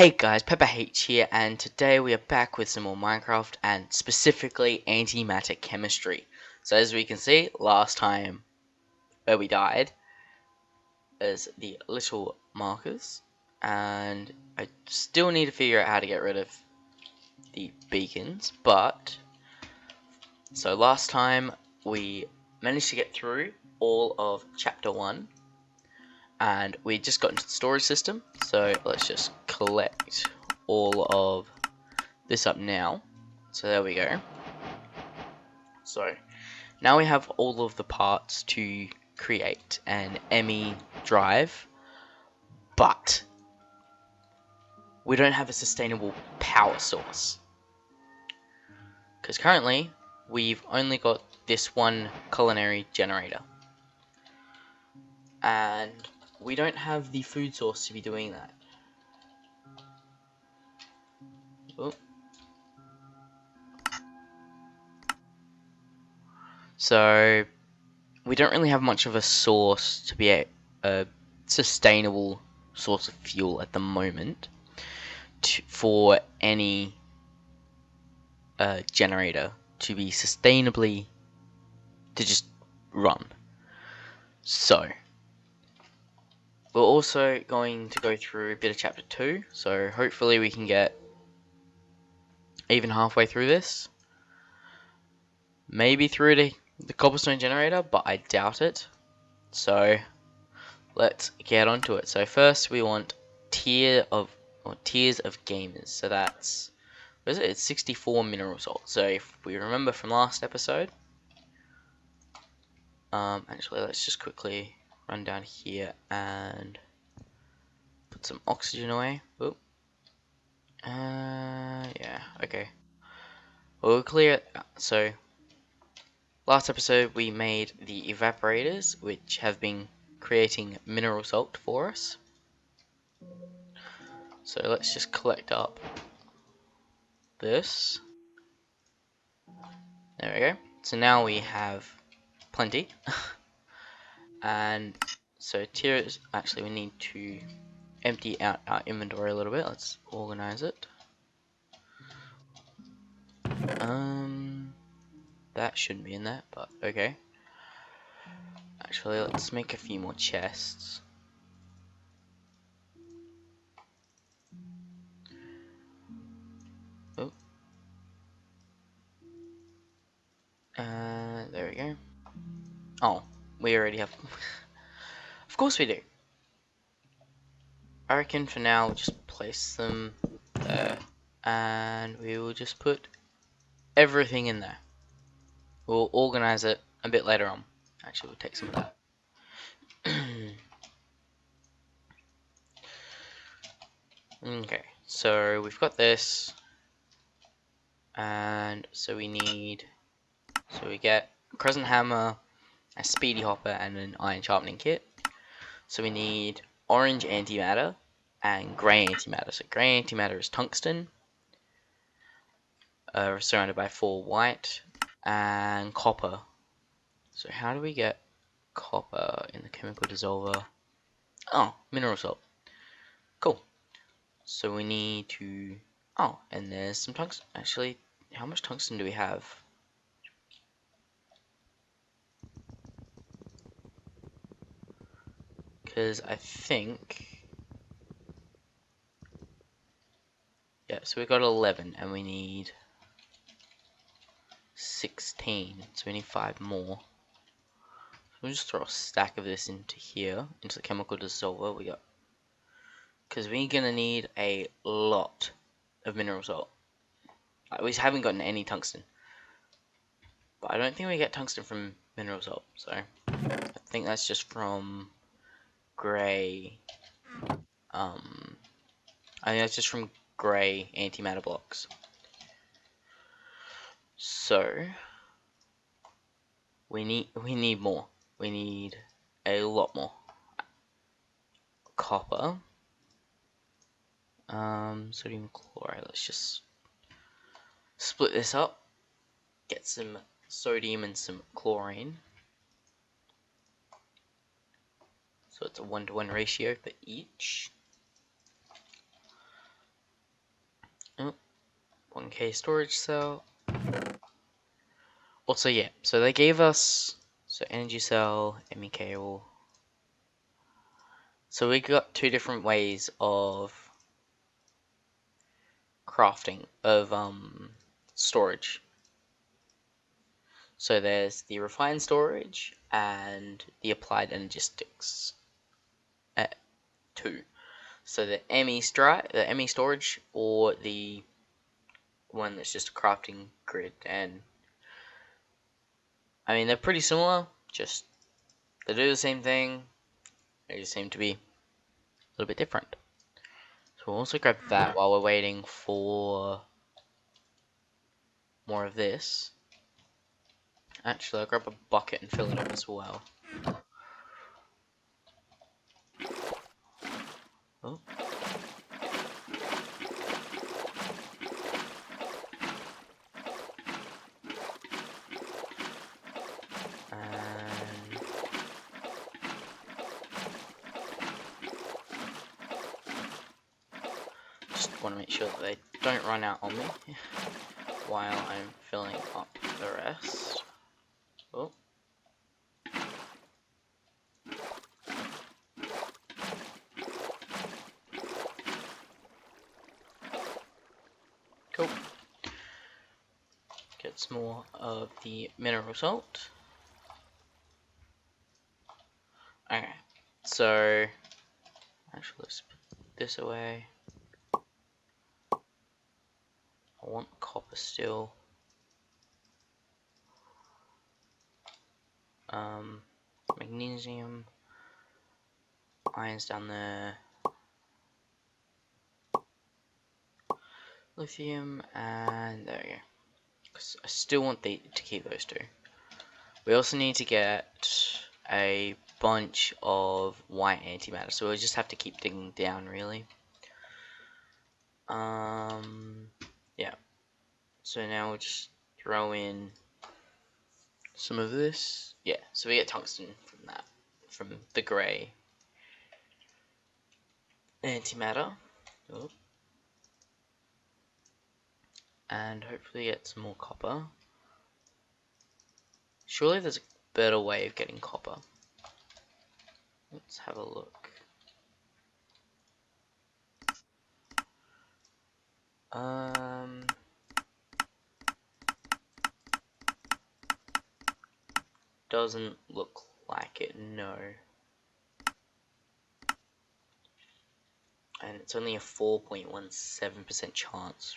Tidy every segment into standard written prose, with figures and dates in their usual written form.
Hey guys, Pepper H here, and today we are back with some more Minecraft, and specifically Antimatter Chemistry. So as we can see, last time where we died is the little markers, and I still need to figure out how to get rid of the beacons, but so last time we managed to get through all of chapter 1, and we just got into the storage system, so let's just collect all of this up now. So there we go. So now we have all of the parts to create an ME drive, but we don't have a sustainable power source, because currently we've only got this one culinary generator, and we don't have the food source to be doing that. Oh. So we don't really have much of a source to be a sustainable source of fuel at the moment for any generator to be sustainably to just run. So we're also going to go through a bit of chapter 2, so hopefully we can get even halfway through this, maybe through the cobblestone generator, but I doubt it. So let's get onto it. So first we want tiers of gamers. So that's, what is it? It's 64 mineral salt. So if we remember from last episode, actually let's just quickly run down here and put some oxygen away. Oop. Yeah, okay. We'll clear it. So last episode we made the evaporators, which have been creating mineral salt for us. So let's just collect up this. There we go. So now we have plenty. And so tiers, actually we need to empty out our inventory a little bit. Let's organize it. That shouldn't be in there, but okay. Actually, let's make a few more chests. Oh. There we go. Oh, we already have. Of course we do. I reckon for now we'll just place them there, and we will just put everything in there. We'll organize it a bit later on. Actually, we'll take some of that. Okay, so we've got this, and so we get a crescent hammer, a speedy hopper, and an iron sharpening kit. So we need orange antimatter and grey antimatter. So grey antimatter is tungsten, surrounded by 4 white, and copper. So how do we get copper in the chemical dissolver? Oh, mineral salt. Cool. So we need to... Oh, and there's some tungsten. Actually, how much tungsten do we have? Because I think... Yeah, so we got 11, and we need 16. So we need 5 more. So we'll just throw a stack of this into here, into the chemical dissolver. We got... Because we're going to need a lot of mineral salt. We haven't gotten any tungsten. But I don't think we get tungsten from mineral salt. So I think that's just from grey. I think that's just from grey antimatter blocks. So we need more. We need a lot more. Copper. Sodium chloride. Let's just split this up. Get some sodium and some chlorine. So it's a 1-to-1 ratio for each. 1K storage cell. Also, yeah, so they gave us energy cell, ME cable. So we got two different ways of crafting of storage. So there's the refined storage and the applied energistics at 2. So the ME storage, or the one that's just a crafting grid, and I mean they're pretty similar, just they do the same thing, they just seem to be a little bit different. So we'll also grab that while we're waiting for more of this. Actually, I'll grab a bucket and fill it up as well. Oh. And just want to make sure that they don't run out on me while I'm filling up the rest. Oh. Cool. Get some more of the mineral salt. Okay, so actually let's put this away. I want copper still. Magnesium, iron's down there. Lithium, and there we go. 'Cause I still want to keep those two. We also need to get a bunch of white antimatter, so we'll just have to keep digging down, really. Yeah. So now we'll just throw in some of this. Yeah, so we get tungsten from that, from the grey antimatter. Oh. And hopefully get some more copper. Surely there's a better way of getting copper. Let's have a look. Doesn't look like it, no. And it's only a 4.17% chance.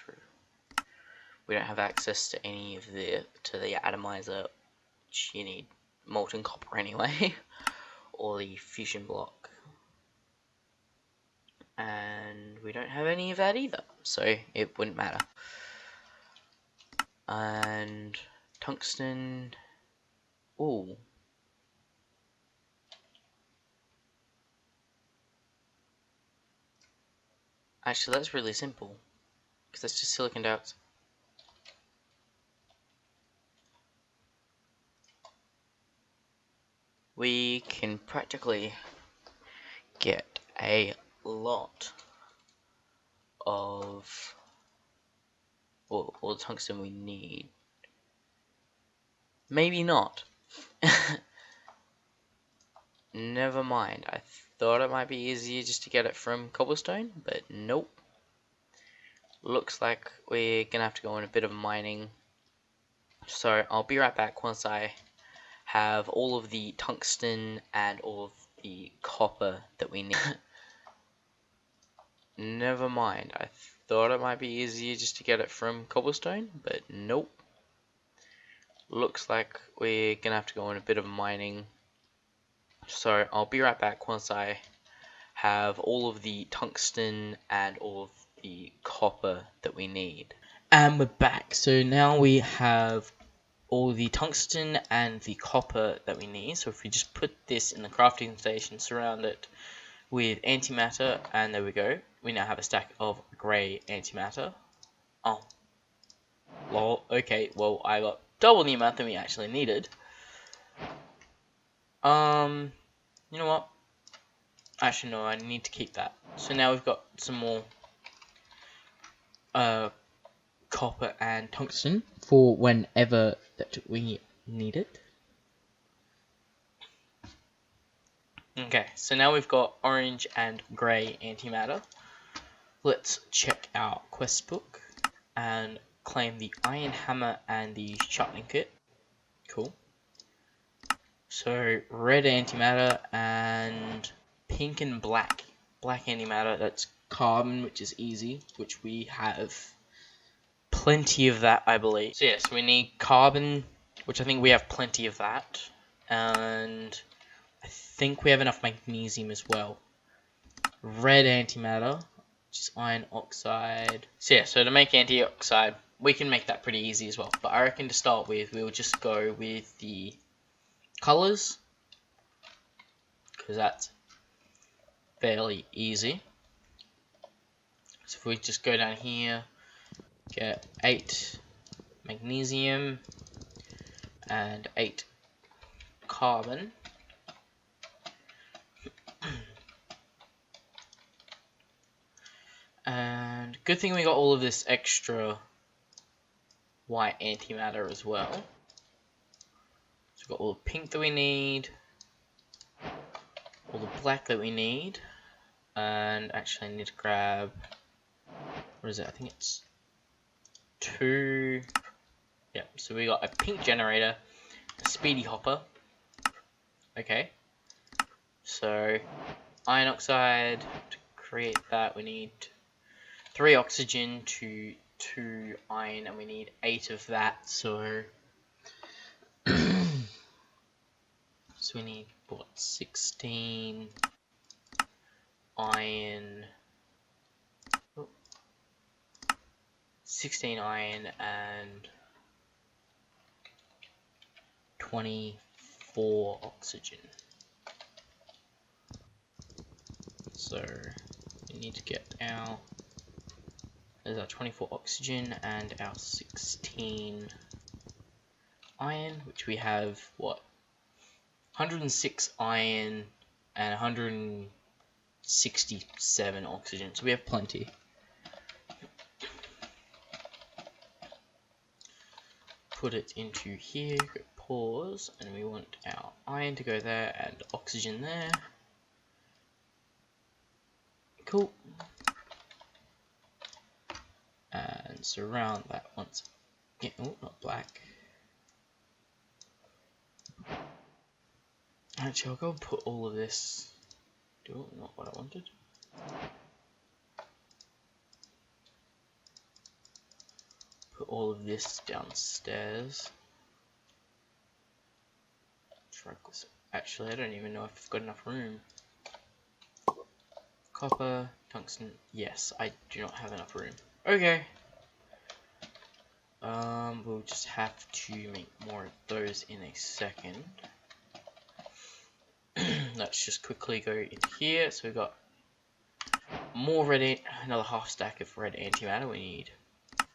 We don't have access to any of the atomizer, which you need molten copper anyway, or the fusion block. And we don't have any of that either, so it wouldn't matter. And tungsten. Ooh. Actually, that's really simple, because that's just silicon dioxide. We can practically get a lot of all the tungsten we need. Maybe not. Never mind. I thought it might be easier just to get it from cobblestone, but nope. Looks like we're gonna have to go on a bit of mining. So I'll be right back once I have all of the tungsten and all of the copper that we need. Never mind. I thought it might be easier just to get it from cobblestone, but nope. Looks like we're gonna have to go on a bit of mining. So I'll be right back once I have all of the tungsten and all of the copper that we need. And we're back. So now we have all the tungsten and the copper that we need. So if we just put this in the crafting station, surround it with antimatter, and there we go. We now have a stack of grey antimatter. Oh. Lol. Okay, well, I got double the amount than we actually needed. You know what? Actually, no, I need to keep that. So now we've got some more copper and tungsten for whenever that we need it. Okay, so now we've got orange and grey antimatter. Let's check our quest book and claim the iron hammer and the sharpening kit. Cool. So red antimatter and pink and black. Black antimatter, that's carbon, which is easy, which we have plenty of that, I believe. So yes, we need carbon, which I think we have plenty of that. And I think we have enough magnesium as well. Red antimatter, which is iron oxide. So yeah, so to make antioxide, we can make that pretty easy as well. But I reckon to start with, we'll just go with the colors, because that's fairly easy. So if we just go down here, get 8 magnesium and 8 carbon. And good thing we got all of this extra white antimatter as well. So we've got all the pink that we need, all the black that we need, and actually I need to grab, what is it, I think it's 2, yeah, so we got a pink generator, a speedy hopper, okay, so iron oxide, to create that we need 3 oxygen to 2 iron, and we need 8 of that, so so we need what, 16 iron, 16 iron and 24 oxygen. So we need to get our, there's our 24 oxygen and our 16 iron, which we have what, 106 iron and 167 oxygen, so we have plenty. Put it into here, go pause, and we want our iron to go there and oxygen there. Cool. And surround that once again. Oh, not black. Actually, I'll go and put all of this. Not what I wanted. Put all of this downstairs. Actually, I don't even know if I've got enough room. Copper, tungsten. Yes, I do not have enough room. Okay. We'll just have to make more of those in a second. Let's just quickly go into here. So we've got more red, another half stack of red antimatter. We need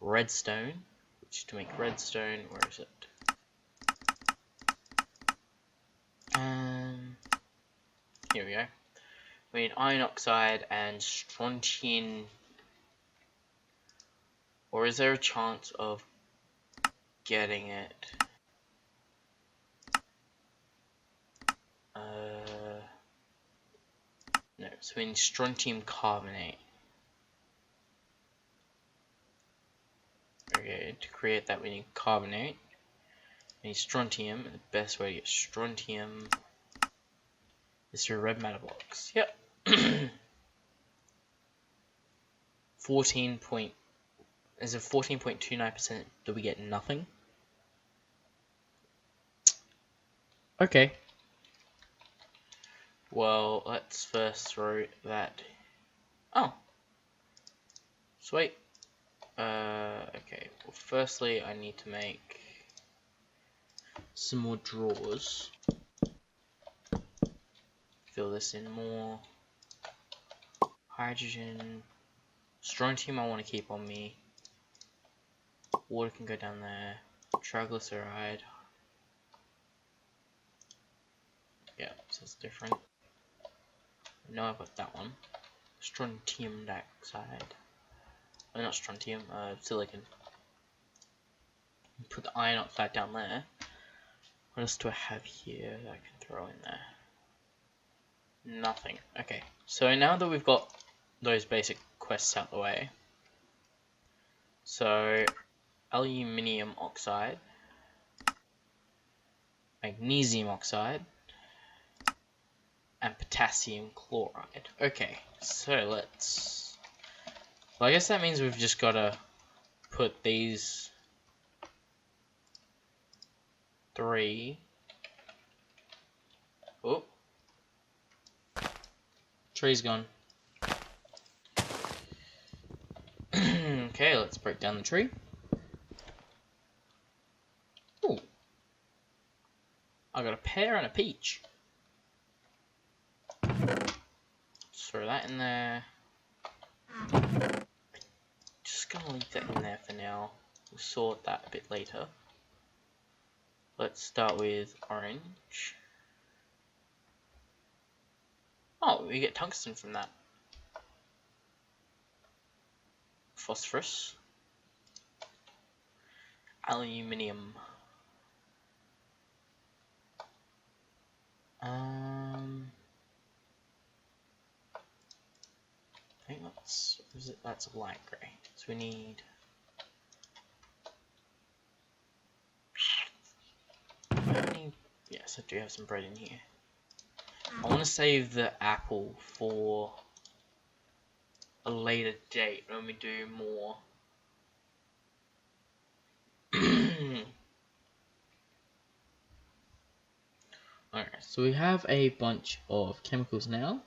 redstone, which to make redstone, where is it? Here we go. We need iron oxide and strontium. Or is there a chance of getting it? No, so we need strontium carbonate. Okay, to create that we need carbonate. We need strontium, and the best way to get strontium is through a red matter box. Yep. 14.29% that we get nothing. Okay. Well, let's first throw that. Oh. Sweet. Okay. Well, firstly, I need to make some more drawers. Fill this in more. Hydrogen. Strontium I want to keep on me. Water can go down there. Triglyceride. Yeah, so it's different. No, I've got that one. Strontium dioxide. Oh, not strontium, silicon. put the iron oxide down there. What else do I have here that I can throw in there? Nothing. Okay, so now that we've got those basic quests out the way, so aluminium oxide, magnesium oxide, and potassium chloride. Okay, so let's... Well, I guess that means we've just got to put these 3... Oh. Tree's gone. Okay, let's break down the tree. Ooh. I got a pear and a peach. Throw that in there. Just gonna leave that in there for now. We'll sort that a bit later. Let's start with orange. Oh, we get tungsten from that. Phosphorus. Aluminium. I think that's a light grey. So we need... Yes, I do have some bread in here. I want to save the apple for a later date when we do more. Alright, so we have a bunch of chemicals now.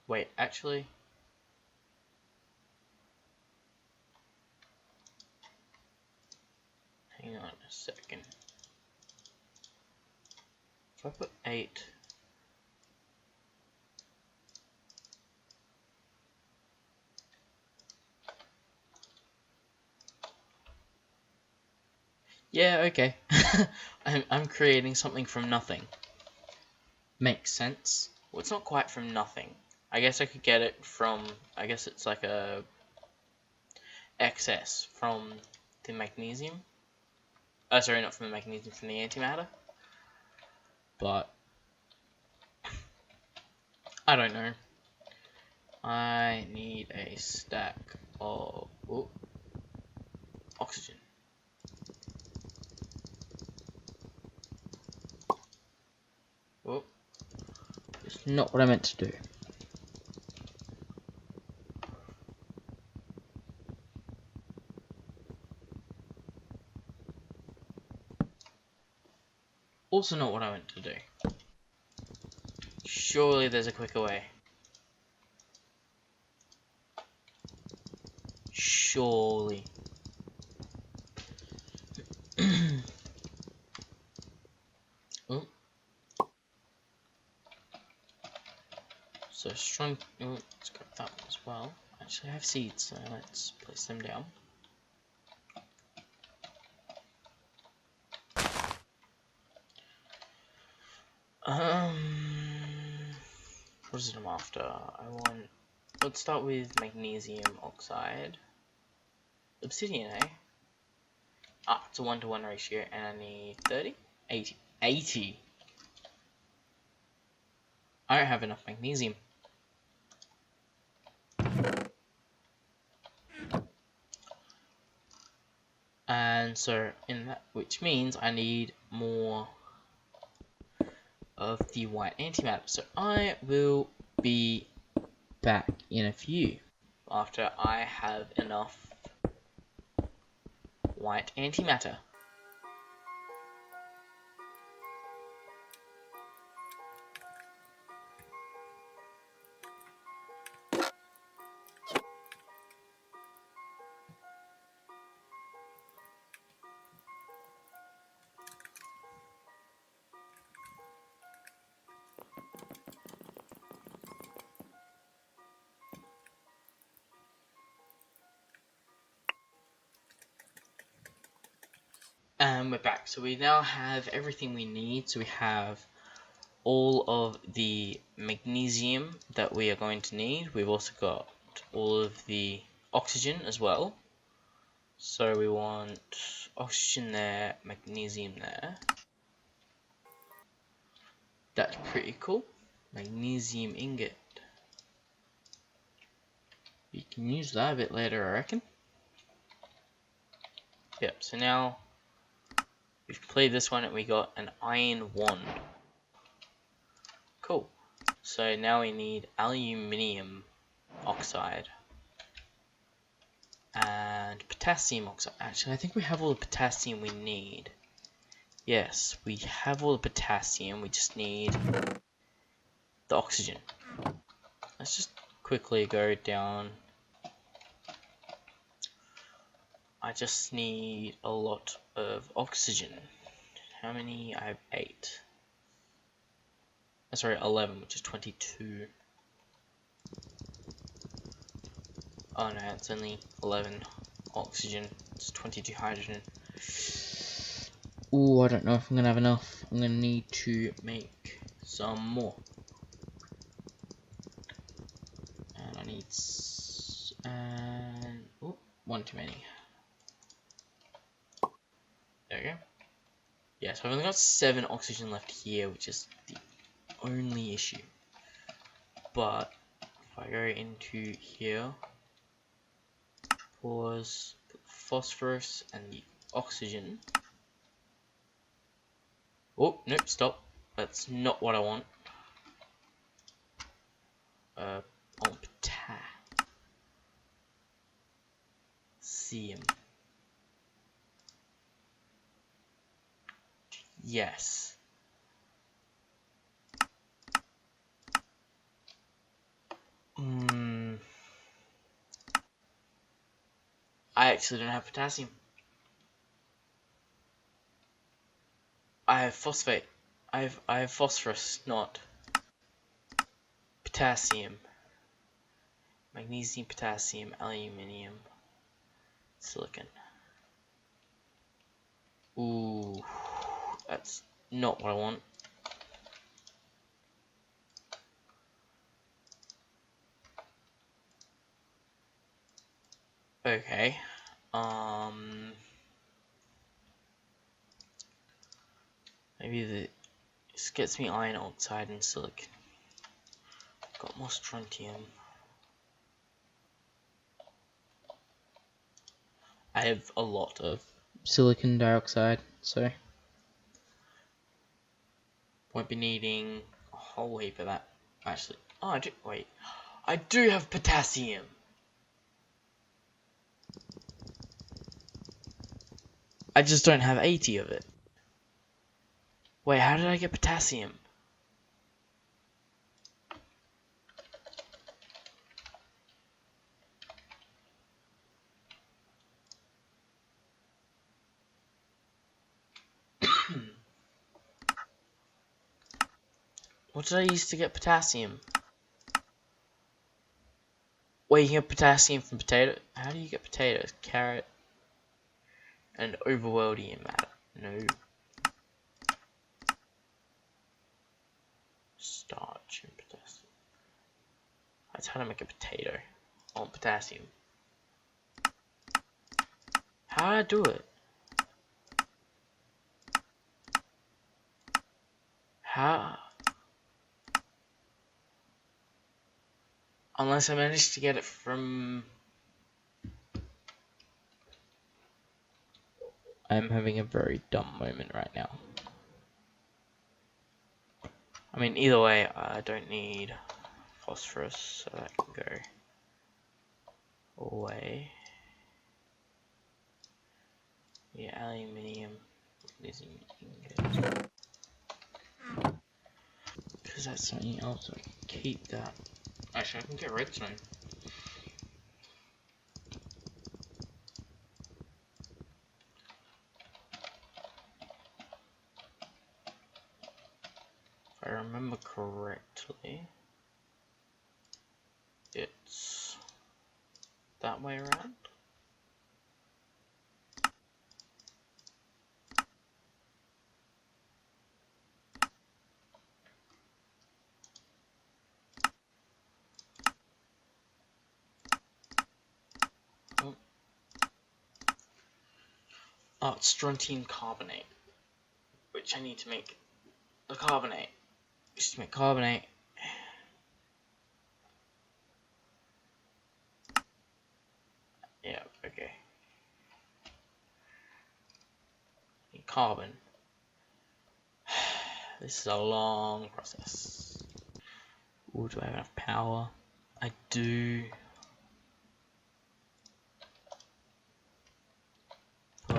Wait, actually... Hang on a second. If I put 8... Yeah, okay. I'm creating something from nothing. Makes sense. Well, it's not quite from nothing. I guess I could get it from... I guess it's like a... excess from the magnesium. Oh, sorry, not from the magnesium, from the antimatter. But... I don't know. I need a stack of... Ooh, oxygen. Oh, it's not what I meant to do. Also not what I meant to do. Surely there's a quicker way. Surely. Oh. So strong. Oh, let's grab that one as well. Actually, I have seeds, so let's place them down. What is it I'm after? Let's start with magnesium oxide. Obsidian, eh? Ah, it's a 1-to-1 ratio, and I need 30? 80. 80! I don't have enough magnesium. And so, which means I need more of the white antimatter. So I will be back in a few after I have enough white antimatter. And we're back. So we now have everything we need. So we have all of the magnesium that we are going to need. We've also got all of the oxygen as well. So we want oxygen there, magnesium there. That's pretty cool. Magnesium ingot. You can use that a bit later, I reckon. Yep, so now we've played this one and we got an iron wand. Cool. So now we need aluminium oxide and potassium oxide. Actually, I think we have all the potassium we need. Yes, we have all the potassium. We just need the oxygen. Let's just quickly go down. I just need a lot of oxygen. How many? I have 8. Sorry, 11, which is 22. Oh no, it's only 11 oxygen. It's 22 hydrogen. Ooh, I don't know if I'm gonna have enough. I'm gonna need to make some more. And I need oh, one too many. There we go. Yeah, so I've only got 7 oxygen left here, which is the only issue. But if I go into here, pause, put the phosphorus and the oxygen. Oh, nope, stop. That's not what I want. Potassium. Yes. I actually don't have potassium. I have phosphate. I have phosphorus, not potassium. Magnesium, potassium, aluminium, silicon. Ooh, that's not what I want. Okay. Maybe this gets me iron oxide and silicon. Got more strontium. I have a lot of silicon dioxide, so won't be needing a whole heap of that. Actually, oh, I do. Wait, I do have potassium. I just don't have 80 of it. Wait, how did I get potassium? What did I use to get potassium? Wait, you get potassium from potato? How do you get potatoes? Carrot and overworldium matter. No. Starch and potassium. That's how to make a potato. I want potassium. How did I do it? How? Unless I managed to get it from... I'm having a very dumb moment right now. I mean, either way, I don't need phosphorus, so that can go away. Yeah, aluminium, magnesium ingot. Because that's something else, I can keep that. Actually, I can get redstone. If I remember correctly, it's that way around. Oh, it's strontium carbonate, which I need to make the carbonate. Just to make carbonate. Yeah, okay. Need carbon. This is a long process. Ooh, do I have enough power? I do. But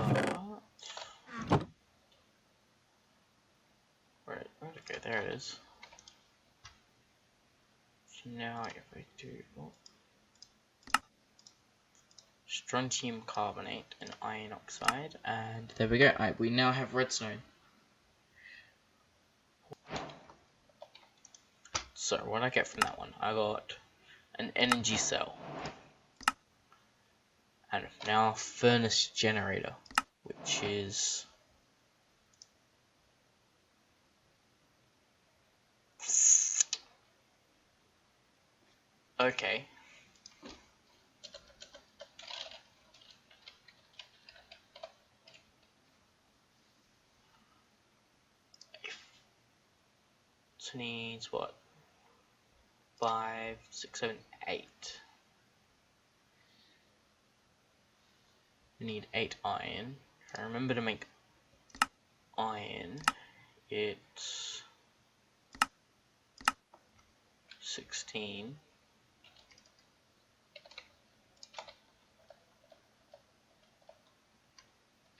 where'd it go? There it is. So now if we do strontium carbonate and iron oxide, and there we go. Alright, we now have redstone. So what did I get from that one? I got an energy cell. And now furnace generator, which is okay. So needs what? 5, 6, 7, 8. We need 8 iron. If I remember to make iron, it's 16.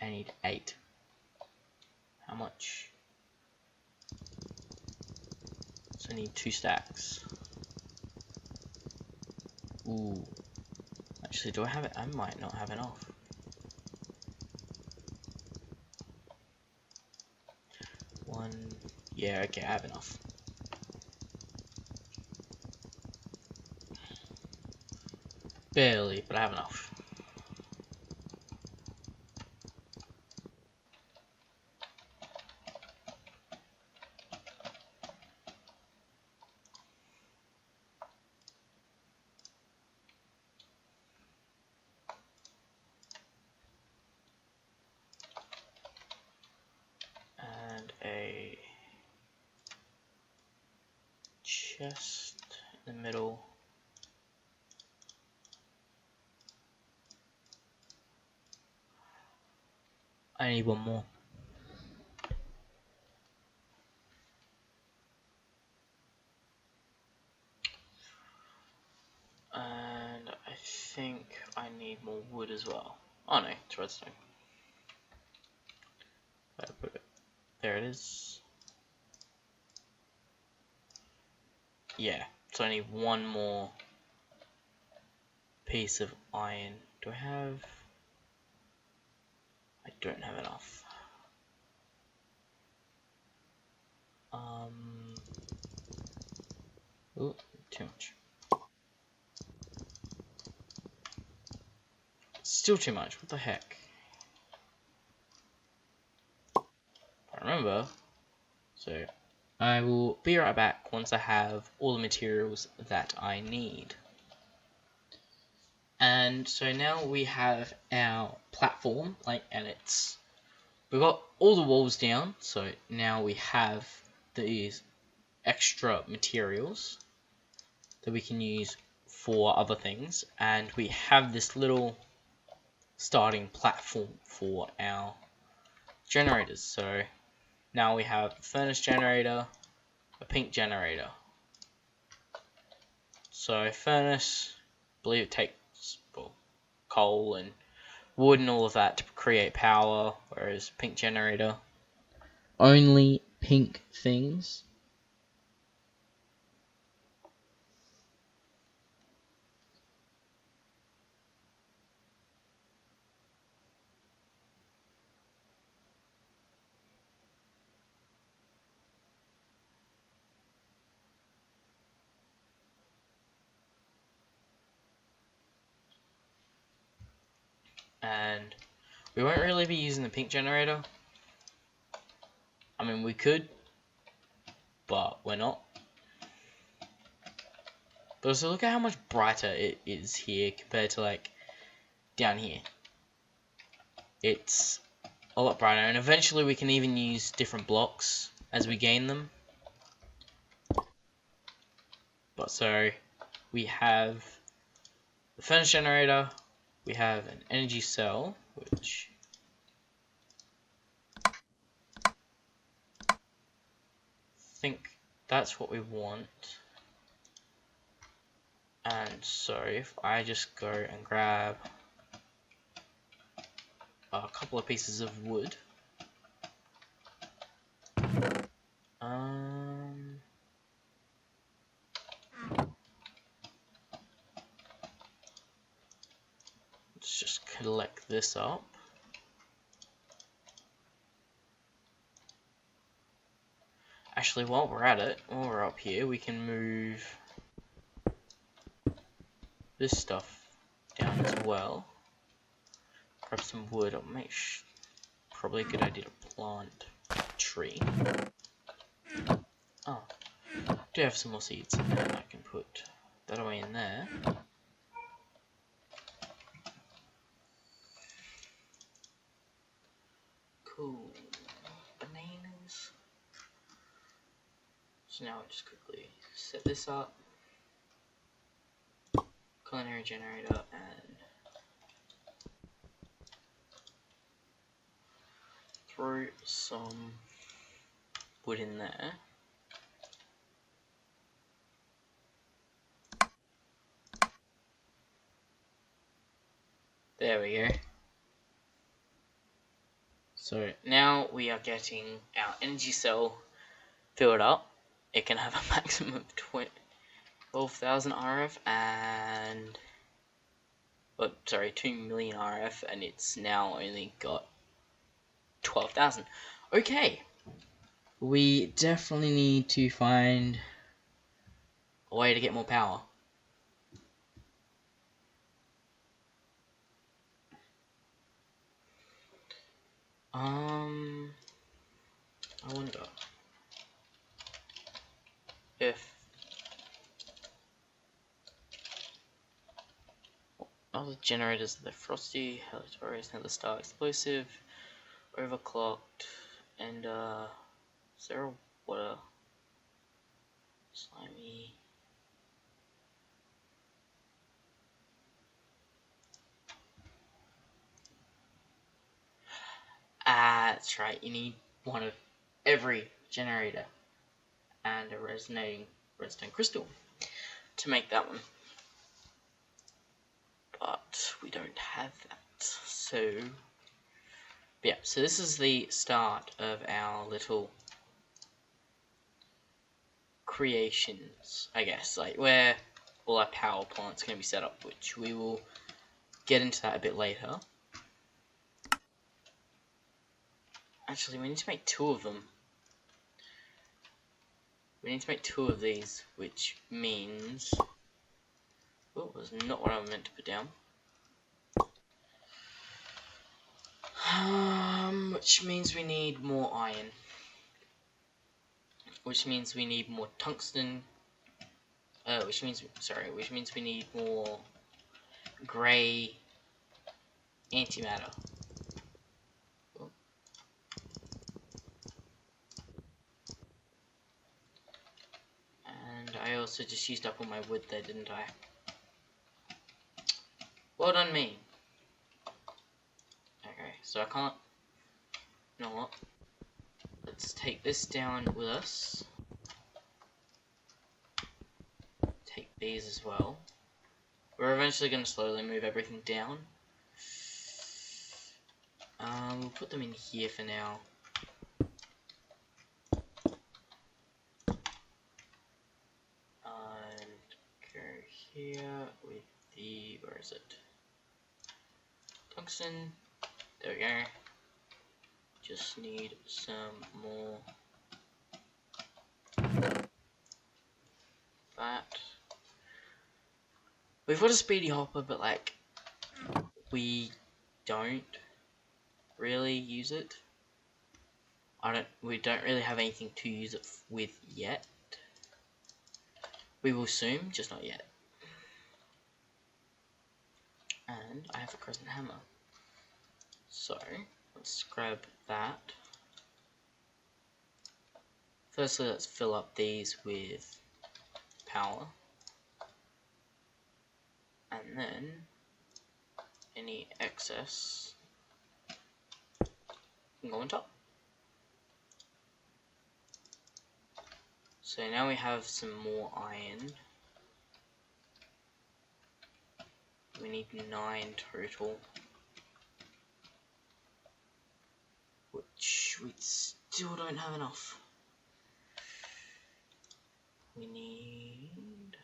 I need 8. How much? So I need 2 stacks. Ooh. Actually, do I have it? I might not have enough. One. Yeah, okay, I have enough. Barely, but I have enough. And a chest in the middle. I need one more. And I think I need more wood as well. Oh no, it's redstone. Where did I put it? There it is. Yeah, so I need one more piece of iron. Do I have? I don't have enough. Ooh, too much. Still too much. What the heck? I remember. So I will be right back once I have all the materials that I need. And so now we have our platform, and we've got all the walls down. So now we have these extra materials that we can use for other things, and we have this little starting platform for our generators. So now we have a furnace generator, a pink generator. So furnace, I believe it takes coal and wood and all of that to create power, whereas pink generator, only pink things. And we won't really be using the pink generator. I mean, we could, but we're not. But also look at how much brighter it is here compared to like down here. It's a lot brighter, and eventually we can even use different blocks as we gain them. But so we have the furnace generator, we have an energy cell, which I think that's what we want. And so if I just go and grab a couple of pieces of wood, let's just collect this up. Actually, while we're at it, while we're up here, we can move this stuff down as well. Grab some wood. I'll make probably a good idea to plant a tree. Oh, I do have some more seeds in there. I can put that away in there. Cool. Bananas. So now I'll just quickly set this up. Culinary generator and throw some wood in there. There we go. So now we are getting our energy cell filled up. It can have a maximum of 12,000 RF and 2 million RF, and it's now only got 12,000. Okay, we definitely need to find a way to get more power. I wonder if other generators, the Frosty, Helitorius, Nether Star, Explosive, Overclocked, and Zero Water, Slimy. That's right, you need one of every generator and a resonating redstone crystal to make that one. But we don't have that, so yeah, so this is the start of our little creations, I guess, like where all our power plants can be set up, which we will get into that a bit later. Actually, we need to make 2 of them. We need to make 2 of these, which means... Oh, that's not what I meant to put down. Which means we need more iron. Which means we need more tungsten. Which means we need more grey antimatter. And I also just used up all my wood there, didn't I? Well done me. Okay, so I can't... You know what? Let's take this down with us. Take these as well. We're eventually going to slowly move everything down. We'll put them in here for now. And go here with the... Where is it? Tungsten. There we go. Just need some more that. We've got a speedy hopper, but like we don't really use it. We don't really have anything to use it with yet. We will soon, just not yet. And I have a crescent hammer. So let's grab that. Firstly, let's fill up these with power, and then any excess can go on top. So now we have some more iron. We need 9 total, which we still don't have enough. We need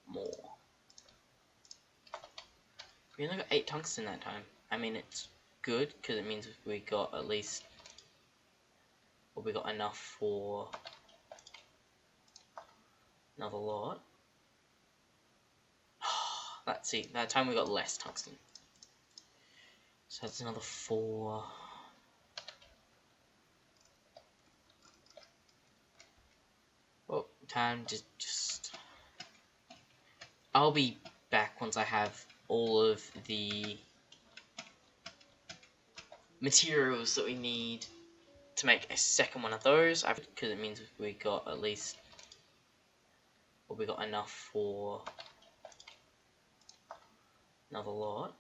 more. We only got 8 tungsten that time. I mean, it's good because it means we got at least, well, we got enough for another lot. Let's see, that time we got less tungsten. So that's another 4. Oh, time to just... I'll be back once I have all of the materials that we need to make a second one of those, because it means we got at least, well, we got enough for another lot.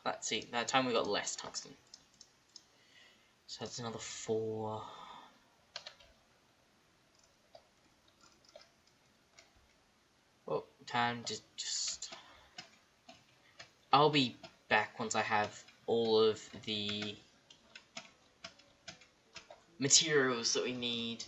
Let's see, that time we got less tungsten. So that's another 4. Oh, time to just... I'll be back once I have all of the materials that we need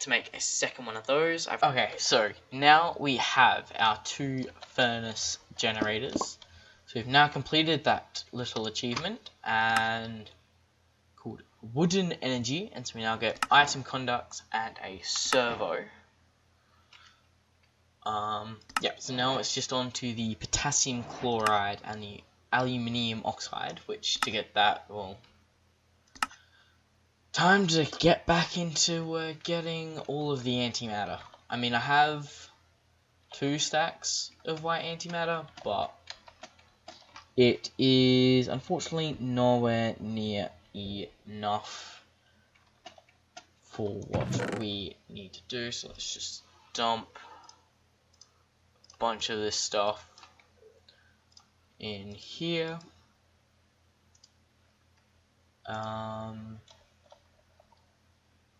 to make a second one of those. Okay, so now we have our 2 furnace generators. So we've now completed that little achievement and called wooden energy, and so we now get item conducts and a servo. Yeah, so now it's just on to the potassium chloride and the aluminium oxide, which to get that, well, time to get back into getting all of the antimatter. I mean, I have 2 stacks of white antimatter, but it is unfortunately nowhere near enough for what we need to do, so let's just dump a bunch of this stuff in here.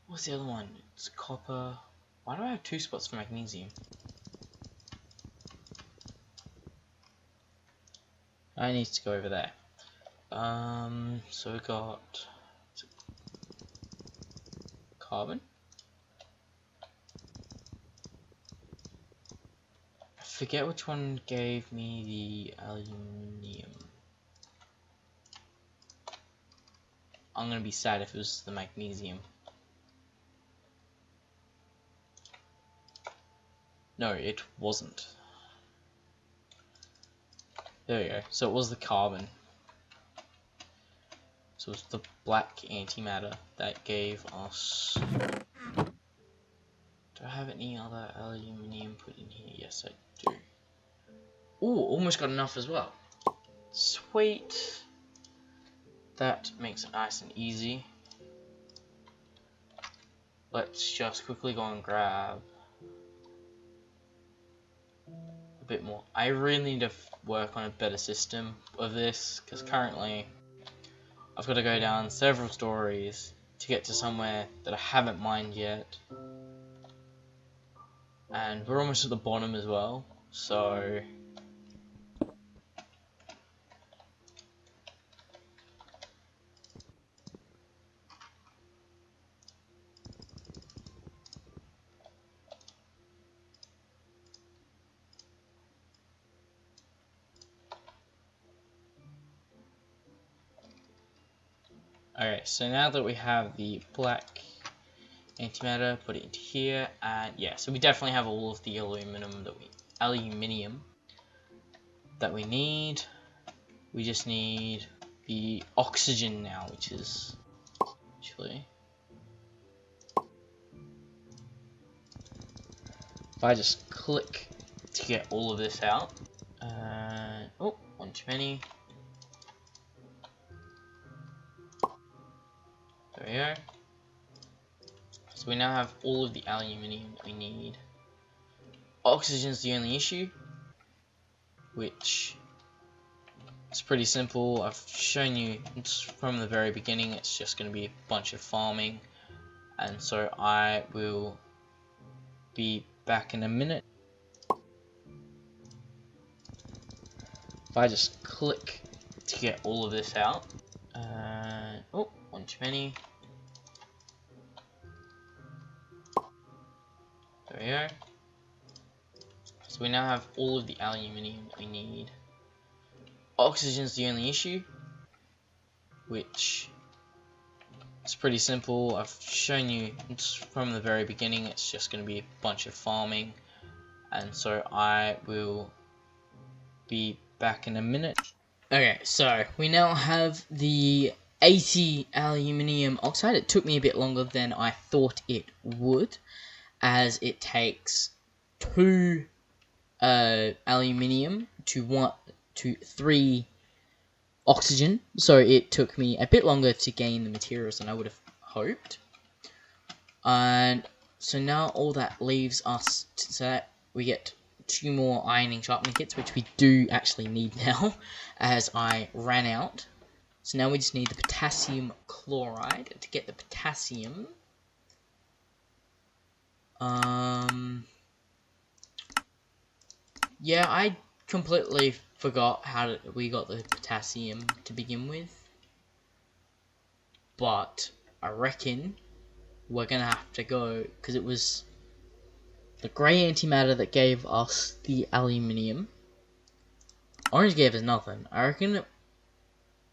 What's the other one? It's copper. Why do I have 2 spots for magnesium? I need to go over there. So we got carbon. I forget which one gave me the aluminium. I'm gonna be sad if it was the magnesium. No, it wasn't. There we go. So it was the carbon. So it's the black antimatter that gave us... Do I have any other aluminium put in here? Yes, I do. Ooh, almost got enough as well. Sweet. That makes it nice and easy. Let's just quickly go and grab a bit more. I really need to work on a better system of this, because currently I've got to go down several stories to get to somewhere that I haven't mined yet, and we're almost at the bottom as well, so alright, so now that we have the black antimatter, put it into here, and yeah, so we definitely have all of the aluminium that we need. We just need the oxygen now, which is actually, if I just click to get all of this out, Oh, one too many. There we go. So we now have all of the aluminium that we need. Oxygen's the only issue, which is pretty simple. I've shown you from the very beginning. It's just going to be a bunch of farming, and so I will be back in a minute. If I just click to get all of this out. Oh, one too many. There we go. So we now have all of the aluminium that we need. Oxygen's the only issue, which is pretty simple. I've shown you from the very beginning. It's just going to be a bunch of farming, and so I will be back in a minute. Okay, so we now have the 80 aluminium oxide. It took me a bit longer than I thought it would, as it takes 2 aluminium to 3 oxygen, so it took me a bit longer to gain the materials than I would have hoped. And so now all that leaves us so that we get 2 more ironing sharpening kits, which we do actually need now, as I ran out. So now we just need the potassium chloride. To get the potassium, yeah, I completely forgot how we got the potassium to begin with, but I reckon we're gonna have to go, because it was the grey antimatter that gave us the aluminium. Orange gave us nothing. I reckon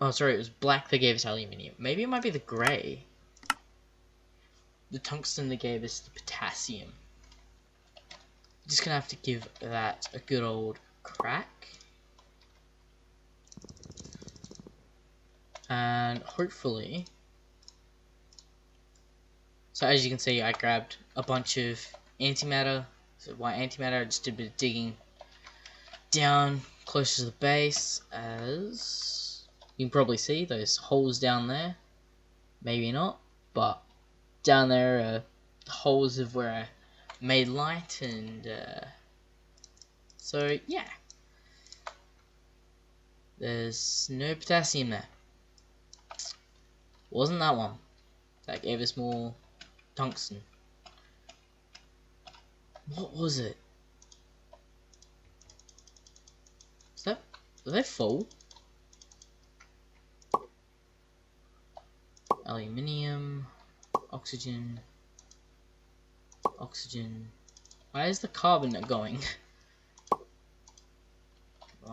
oh sorry, it was black that gave us aluminium. Maybe it might be the grey. The tungsten that gave us the potassium. Just gonna have to give that a good old crack. And hopefully, so as you can see, I grabbed a bunch of antimatter. So why antimatter? I just did a bit of digging down close to the base, as you can probably see those holes down there. Maybe not, but down there are the holes of where I made light, and so yeah, there's no potassium there. Wasn't that one that gave us more tungsten? What was it? Are they full? Aluminium, oxygen, oxygen. Why is the carbon not going?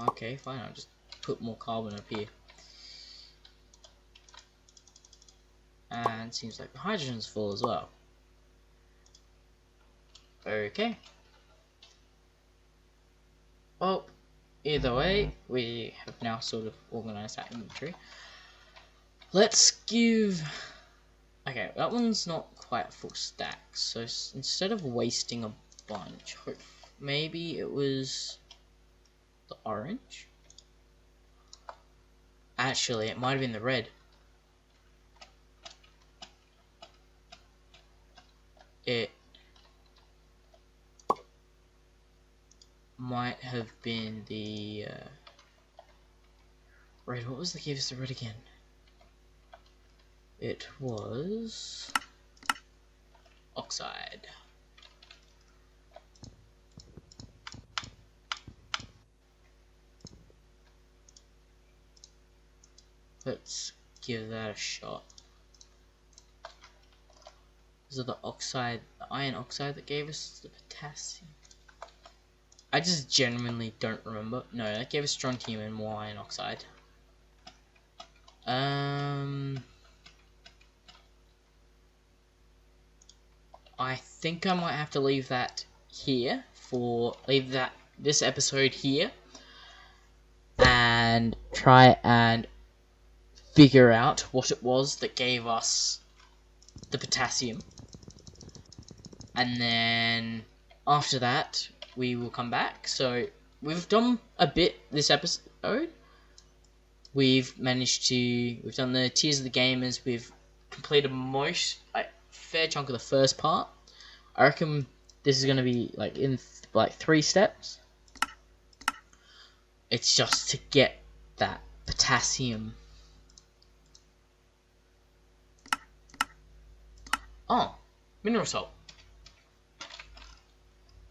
Okay, fine, I'll just put more carbon up here. And it seems like the hydrogen's full as well. Okay. Well, either way, we have now sort of organized our inventory. Let's give... Okay, that one's not quite a full stack, so instead of wasting a bunch, maybe it was the orange? Actually, it might have been the red. It might have been the red. What was the gave us the red again? It was oxide. Let's give that a shot. Was it the oxide, the iron oxide that gave us the potassium? I just genuinely don't remember. No, that gave us strontium and more iron oxide. I think I might have to leave that here this episode here, and try and figure out what it was that gave us the potassium, and then after that we will come back. So we've done a bit this episode. We've done the Tears of the Gamers. We've completed fair chunk of the first part. I reckon this is gonna be in 3 steps. It's just to get that potassium. Oh, mineral salt.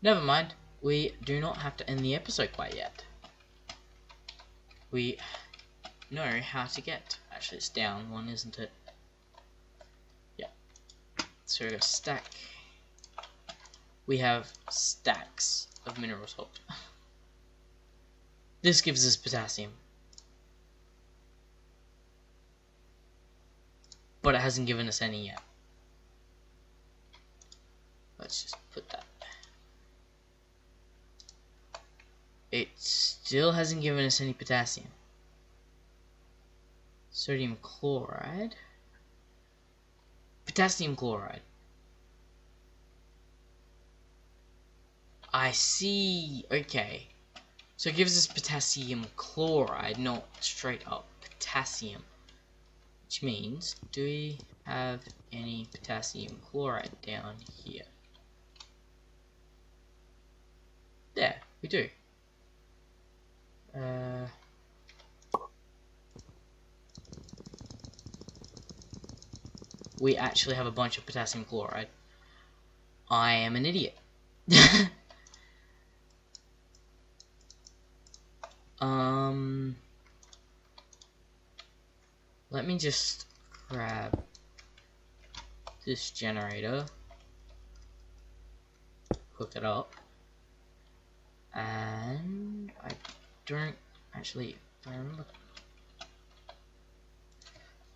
Never mind. We do not have to end the episode quite yet. We know how to get. Actually, it's down one, isn't it? Yeah. So we got stack. We have stacks of mineral salt. This gives us potassium. But it hasn't given us any yet. Let's just put that. It still hasn't given us any potassium. Sodium chloride. Potassium chloride. I see. Okay. So it gives us potassium chloride, not straight up potassium. Which means, do we have any potassium chloride down here? There, we do. We actually have a bunch of potassium chloride. I am an idiot. Let me just grab this generator, hook it up, and I don't actually remember.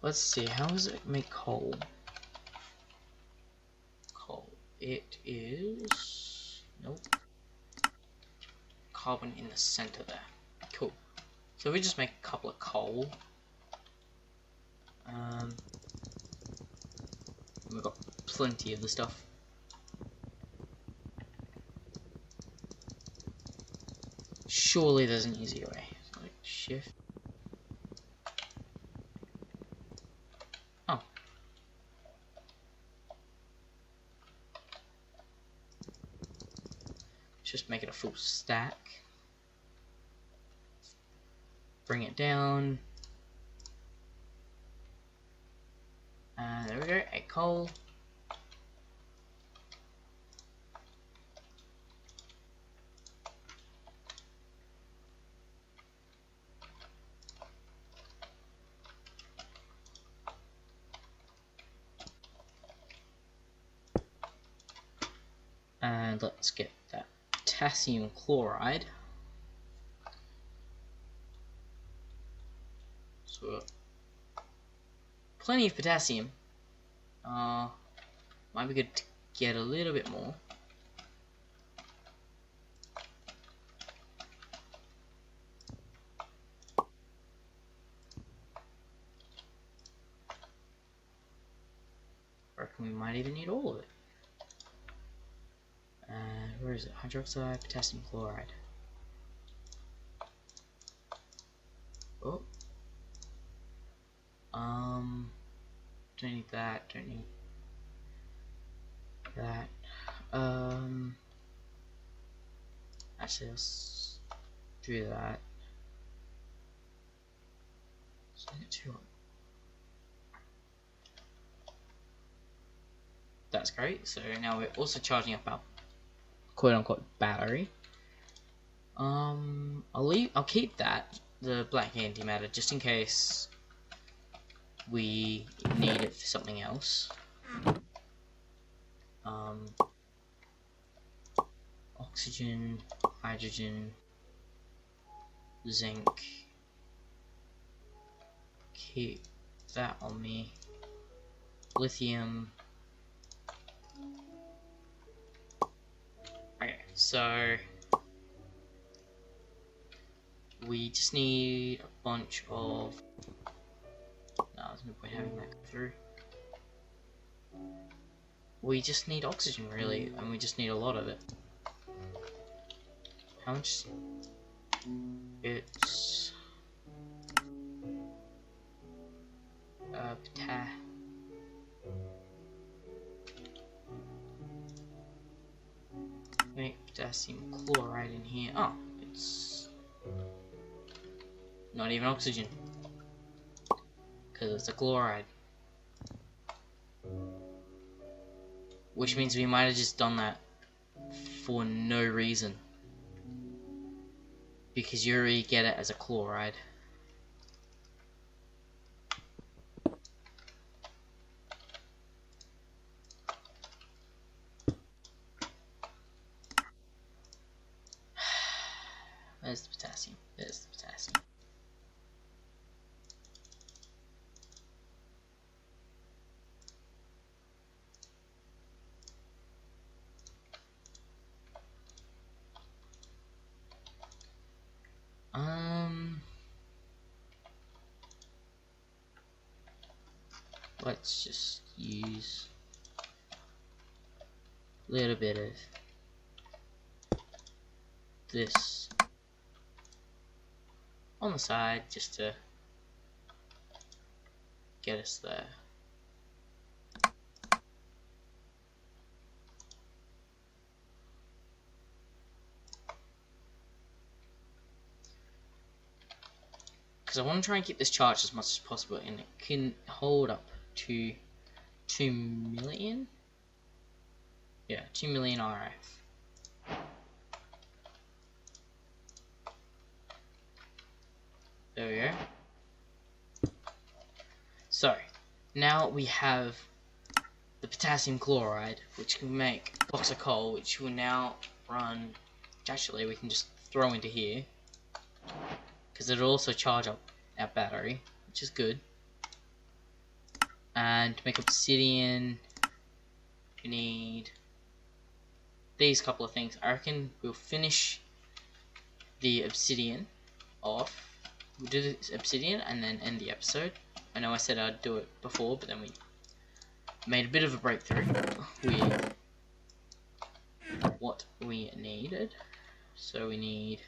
Let's see, how does it make coal? Coal. It is... Nope. Carbon in the center there. Cool. So we just make a couple of coal. We've got plenty of the stuff. Surely there's an easier way. So like shift. Oh. Just make it a full stack. Bring it down. There we go, 8 coal. And let's get that potassium chloride. So plenty of potassium. Might be good to get a little bit more. I reckon we might even need all of it. Where is it? Hydroxide, potassium chloride. Oh. Don't need that, don't need that. Actually, let's do that. So I get 2. That's great. So now we're also charging up our quote-unquote battery. I'll keep that, the black antimatter, just in case we need it for something else. Oxygen, hydrogen, zinc. Keep that on me. Lithium. Okay, so we just need a bunch of... No, there's no point having that go through. We just need oxygen, really, and we just need a lot of it. How much it's potassium chloride in here. Oh, it's not even oxygen because it's a chloride, which means we might have just done that for no reason, because you already get it as a chloride. There's the potassium. There's the potassium. Let's just use a little bit of this on the side just to get us there. Because I want to try and keep this charged as much as possible, and it can hold up to 2 million. Yeah, 2 million RF. There we go. So, now we have the potassium chloride, which can make a box of coal, which will now run, which actually we can just throw into here, because it'll also charge up our battery, which is good. And to make obsidian, we need these couple of things. I reckon we'll finish the obsidian off. We'll do the obsidian and then end the episode. I know I said I'd do it before, but then we made a bit of a breakthrough with what we needed. So we need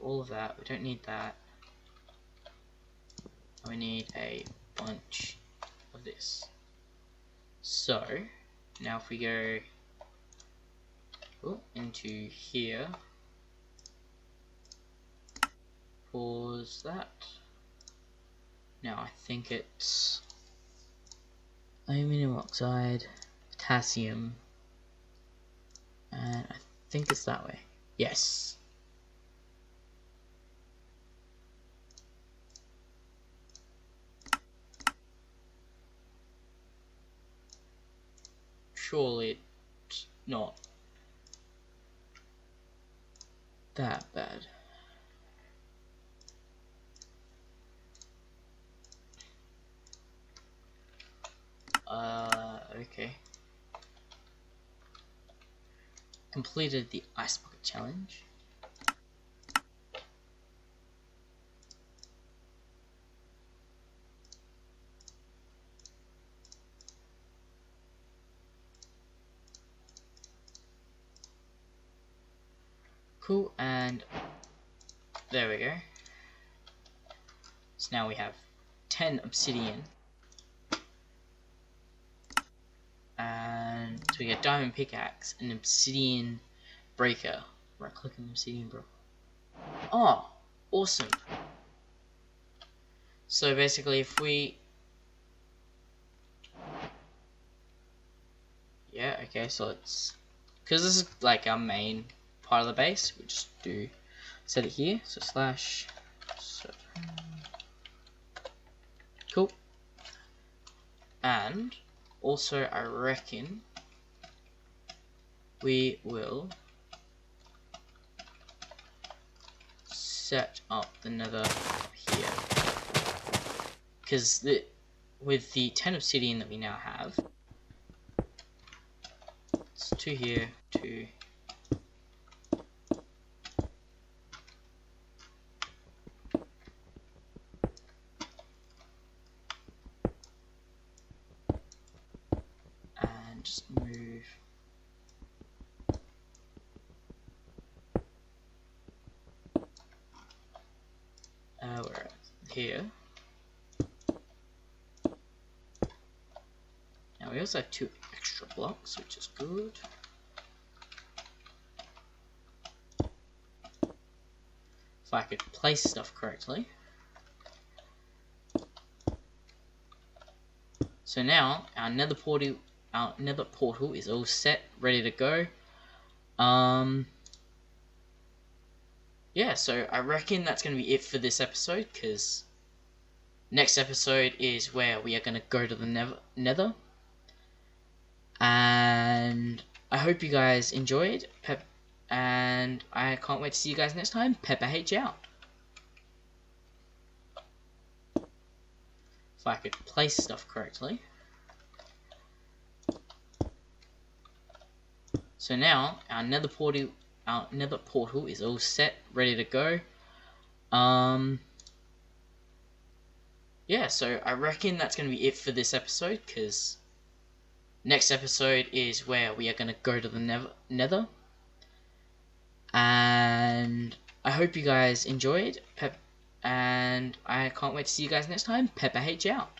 all of that. We don't need that. We need a bunch of this. So now if we go into here, pause that. Now I think it's aluminum oxide, potassium, and I think it's that way. Yes. Surely it's not that bad. Okay. Completed the ice bucket challenge. Cool, and there we go. So now we have 10 obsidian. And so we get diamond pickaxe, an obsidian breaker. Right click on the obsidian breaker. Oh, awesome. So basically if we... Yeah, okay, so it's... Because this is like our main part of the base, we just do set it here, so slash cool. And also I reckon we will set up the nether here, because with the 10 obsidian that we now have, it's 2 here, 2 and just move. We're at here. Now we also have 2 extra blocks, which is good. If I could place stuff correctly. So now our nether portal is all set, ready to go. Yeah, so I reckon that's going to be it for this episode, because next episode is where we are going to go to the nether. And I hope you guys enjoyed. And I can't wait to see you guys next time. Pepper H out. If I could place stuff correctly. So now our nether portal is all set, ready to go. Yeah, so I reckon that's going to be it for this episode, because next episode is where we are going to go to the nether. And I hope you guys enjoyed. And I can't wait to see you guys next time. Pepper H out.